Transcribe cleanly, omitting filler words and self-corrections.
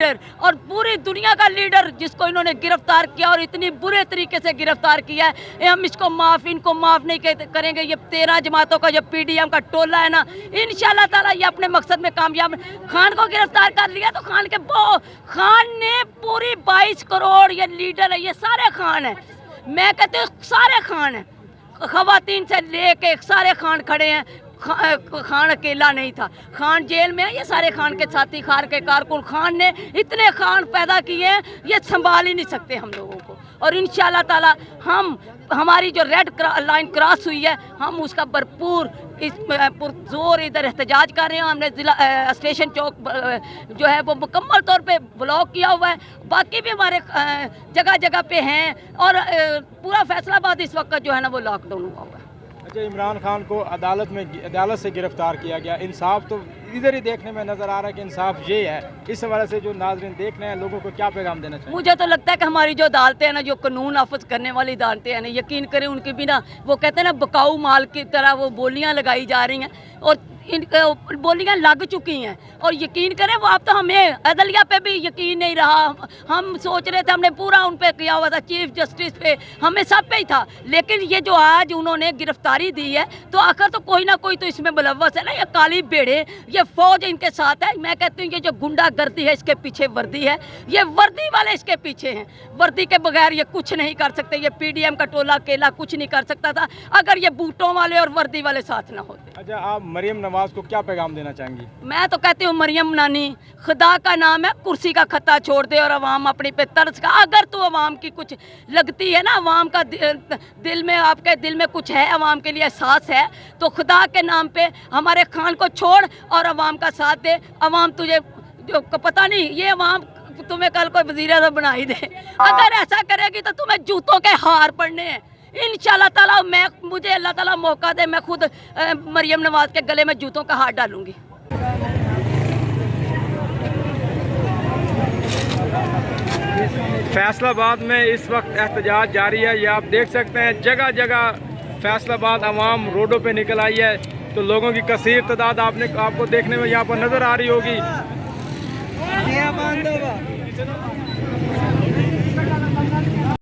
और पूरी दुनिया का लीडर जिसको इन्होंने गिरफ्तार किया और इतनी बुरे तरीके से गिरफ्तार किया है, हम इनको माफ़ नहीं करेंगे। ये 13 जमातों का जो पीडीएम का टोला है ना, इंशाल्लाह ताला ये अपने मकसद में कामयाब। खान को गिरफ्तार कर लिया तो खान ने पूरी 22 करोड़, ये लीडर है, ये सारे खान हैं। मैं कहती हूँ सारे खान हैं, खवातीन से लेके सारे खान खड़े हैं। खान अकेला नहीं था, खान जेल में है, ये सारे खान के साथी, खान के कारकुन। खान ने इतने खान पैदा किए हैं, ये संभाल ही नहीं सकते हम लोगों को। और इंशाल्लाह ताला हमारी जो रेड लाइन क्रॉस हुई है, हम उसका भरपूर पुरजोर इधर एहतजाज कर रहे हैं। हमने जिला स्टेशन चौक जो है वो मुकम्मल तौर पे ब्लॉक किया हुआ है। बाकी भी हमारे जगह जगह पे हैं और पूरा फैसलाबाद इस वक्त जो है ना वो लॉकडाउन हुआ हुआ है। अच्छा, इमरान खान को अदालत से गिरफ्तार किया गया, इंसाफ तो इधर ही देखने में नज़र आ रहा है कि इंसाफ ये है। इस हवाले से जो नाज़रीन देख रहे हैं, लोगों को क्या पैगाम देना चाहिए? मुझे तो लगता है कि हमारी जो अदालतें हैं ना, जो कानून नाफिज करने वाली अदालतें हैं ना, यकीन करें उनकी भी ना, वो कहते हैं ना बकाऊ माल की तरह वो बोलियां लगाई जा रही हैं और इन बोलियां लग चुकी हैं। और यकीन करें वो अब तो हमें अदलिया पे भी यकीन नहीं रहा। हम सोच रहे थे, हमने पूरा उन पे किया हुआ था, चीफ जस्टिस पे, हमें सब पे ही था। लेकिन ये जो आज उन्होंने गिरफ्तारी दी है, तो आखिर तो कोई ना कोई तो इसमें मुलव्वस है ना। ये काली बेड़े, ये फौज इनके साथ है। मैं कहती हूँ ये जो गुंडागर्दी है, इसके पीछे वर्दी है, ये वर्दी वाले इसके पीछे हैं। वर्दी के बगैर ये कुछ नहीं कर सकते। ये पीडीएम का टोला अकेला कुछ नहीं कर सकता था अगर ये बूटों वाले और वर्दी वाले साथ ना होते। अच्छा, आप मरियम नवाज को क्या पैगाम देना चाहेंगी? मैं तो कहती हूँ मरियम नानी, खुदा का नाम है, कुर्सी का खत्ता छोड़ दे और अवाम अपनी पे तरस का। अगर तो अवाम की कुछ लगती है ना, अवाम का दिल में, आपके दिल में कुछ है, अवाम के लिए एहसास है, तो खुदा के नाम पे हमारे खान को छोड़ और अवाम का साथ दे। अवाम तुझे जो पता नहीं, ये अवाम तुम्हें कल को वज़ीर आज़म बना ही दे। अगर ऐसा करेगी तो तुम्हें जूतों के हार पड़ने हैं इंशाल्लाह ताला। मुझे अल्लाह ताला मौका दे, मैं खुद मरियम नवाज के गले में जूतों का हार डालूंगी। फैसलाबाद में इस वक्त एहतजाज जारी है। ये आप देख सकते हैं, जगह जगह फैसलाबाद आवाम रोडों पे निकल आई है। तो लोगों की कसीर तादाद आपको देखने में यहाँ पर नज़र आ रही होगी।